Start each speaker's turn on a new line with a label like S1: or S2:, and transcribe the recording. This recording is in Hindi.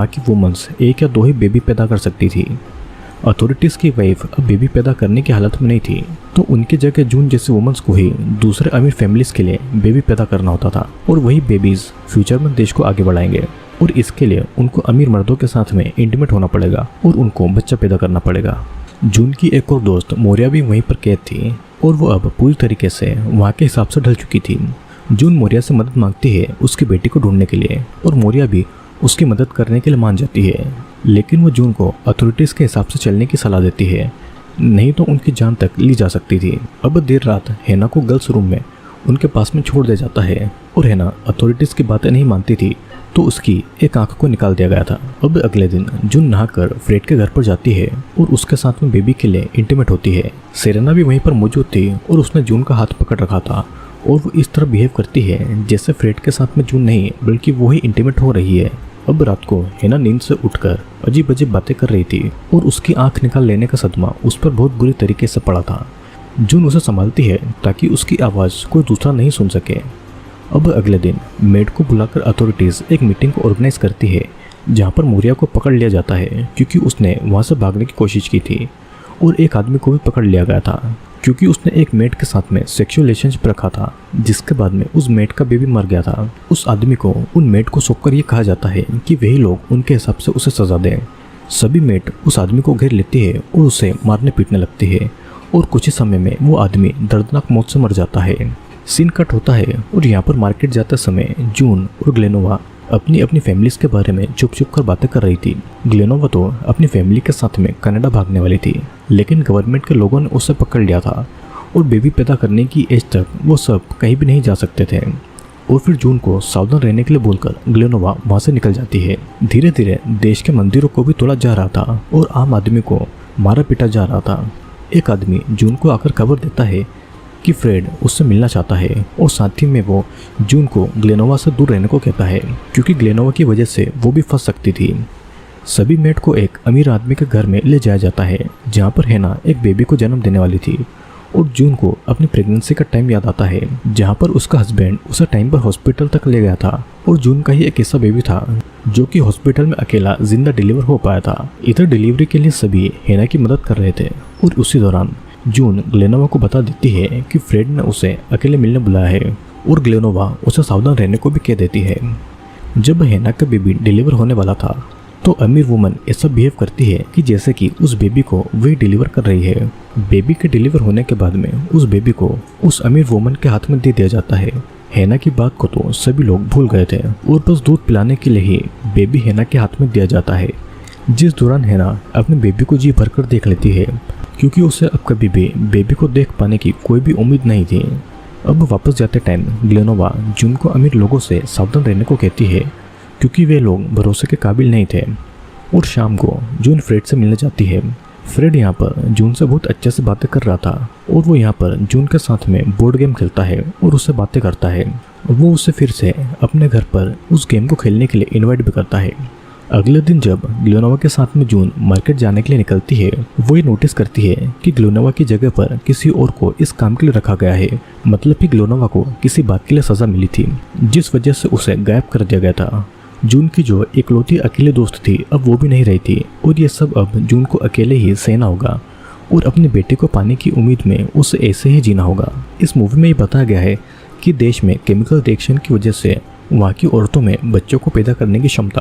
S1: बाकी वुमेन्स 1 या 2 ही बेबी पैदा कर सकती थी। अथॉरिटीज़ की वाइफ अब बेबी पैदा करने की हालत में नहीं थी, तो उनकी जगह जून जैसे वुमेन्स को ही दूसरे अमीर फैमिलीज के लिए बेबी पैदा करना होता था और वही बेबीज फ्यूचर में देश को आगे बढ़ाएंगे। और इसके लिए उनको अमीर मर्दों के साथ में इंटीमेट होना पड़ेगा और उनको बच्चा पैदा करना पड़ेगा। जून की एक और दोस्त मोरिया भी वहीं पर कैद थी और वो अब पूरी तरीके से वहाँ के हिसाब से ढल चुकी थी। जून मोरिया से मदद मांगती है उसकी बेटी को ढूंढने के लिए और मोरिया भी उसकी मदद करने के लिए मान जाती है, लेकिन वो जून को अथॉरिटीज़ के हिसाब से चलने की सलाह देती है, नहीं तो उनकी जान तक ली जा सकती थी। अब देर रात हेना को गर्ल्स रूम में उनके पास में छोड़ दिया जाता है और हेना अथॉरिटीज़ की बातें नहीं मानती थी, तो उसकी एक आंख को निकाल दिया गया था। अब अगले दिन जून नहाकर फ्रेड के घर पर जाती है और उसके साथ में बेबी के लिए इंटीमेट होती है। सेरेना भी वहीं पर मौजूद थी और उसने जून का हाथ पकड़ रखा था और वो इस तरह बिहेव करती है जैसे फ्रेड के साथ में जून नहीं बल्कि वो ही इंटीमेट हो रही है। अब रात को हेना नींद से उठकर अजीब अजीब बातें कर रही थी और उसकी आंख निकाल लेने का सदमा उस पर बहुत बुरी तरीके से पड़ा था। जून उसे संभालती है ताकि उसकी आवाज़ कोई दूसरा नहीं सुन सके। अब अगले दिन मेड को बुलाकर अथॉरिटीज़ एक मीटिंग को ऑर्गेनाइज करती है जहां पर मोरिया को पकड़ लिया जाता है क्योंकि उसने वहां से भागने की कोशिश की थी, और एक आदमी को भी पकड़ लिया गया था क्योंकि उसने एक मेड के साथ में सेक्सुअल रिलेशनशिप रखा था, जिसके बाद में उस मेड का बेबी मर गया था। उस आदमी को उन मेड को सौंपकर ये कहा जाता है कि वही लोग उनके हिसाब से उसे सजा दें। सभी मेड उस आदमी को घेर लेती है और उसे मारने पीटने लगती है और कुछ ही समय में वो आदमी दर्दनाक मौत से मर जाता है। सीन कट होता है और यहाँ पर मार्केट जाते समय जून और ग्लेनोवा अपनी अपनी फैमिलीज के बारे में चुप चुप कर बातें कर रही थी। ग्लेनोवा तो अपनी फैमिली के साथ में कनाडा भागने वाली थी, लेकिन गवर्नमेंट के लोगों ने उसे पकड़ लिया था और बेबी पैदा करने की एज तक वो सब कहीं भी नहीं जा सकते थे। और फिर जून को सावधान रहने के लिए बोलकर ग्लेनोवा वहाँ से निकल जाती है। धीरे धीरे देश के मंदिरों को भी तोड़ा जा रहा था और आम आदमी को मारा पीटा जा रहा था। एक आदमी जून को आकर खबर देता है कि फ्रेड उससे मिलना चाहता है और साथ ही में वो जून को ग्लेनोवा से दूर रहने को कहता है क्योंकि ग्लेनोवा की वजह से वो भी फंस सकती थी। सभी मेड को एक अमीर आदमी के घर में ले जाया जाता है जहाँ पर हेना एक बेबी को जन्म देने वाली थी और जून को अपनी प्रेगनेंसी का टाइम याद आता है जहाँ पर उसका हस्बैंड उसे टाइम पर हॉस्पिटल तक ले गया था और जून का ही एक ऐसा बेबी था जो कि हॉस्पिटल में अकेला जिंदा डिलीवर हो पाया था। इधर डिलीवरी के लिए सभी हेना की मदद कर रहे थे और उसी दौरान जून ग्लेनोवा को बता देती है कि फ्रेड ने उसे अकेले मिलने बुलाया है और ग्लेनोवा उसे सावधान रहने को भी कह देती है। जब हेना का बेबी डिलीवर होने वाला था तो अमीर वुमन ऐसा बिहेव करती है कि जैसे कि उस बेबी को वही डिलीवर कर रही है। बेबी के डिलीवर होने के बाद में उस बेबी को उस अमीर वुमन के हाथ में दे दिया जाता है। हेना की बात को तो सभी लोग भूल गए थे और बस दूध पिलाने के लिए ही बेबी हेना के हाथ में दिया जाता है, जिस दौरान हेना अपने बेबी को जी भरकर देख लेती है क्योंकि उसे अब कभी भी बेबी को देख पाने की कोई भी उम्मीद नहीं थी। अब वापस जाते टाइम ग्लेनोवा जून को अमीर लोगों से सावधान रहने को कहती है क्योंकि वे लोग भरोसे के काबिल नहीं थे। और शाम को जून फ्रेड से मिलने जाती है। फ्रेड यहाँ पर जून से बहुत अच्छे से बातें कर रहा था और वो यहाँ पर जून के साथ में बोर्ड गेम खेलता है और उससे बातें करता है। वो उसे फिर से अपने घर पर उस गेम को खेलने के लिए इन्वाइट भी करता है। अगले दिन जब ग्लेनोवा के साथ में जून मार्केट जाने के लिए निकलती है, वो ये नोटिस करती है कि ग्लेनोवा की जगह पर किसी और को इस काम के लिए रखा गया है। मतलब कि ग्लेनोवा को किसी बात के लिए सजा मिली थी जिस वजह से उसे गायब कर दिया गया था। जून की जो इकलौती अकेली दोस्त थी अब वो भी नहीं रही थी और ये सब अब जून को अकेले ही सहना होगा और अपने बेटे को पाने की उम्मीद में उसे ऐसे ही जीना होगा। इस मूवी में ये बताया गया है कि देश में केमिकल रिएक्शन की वजह से वहाँ की औरतों में बच्चों को पैदा करने की क्षमता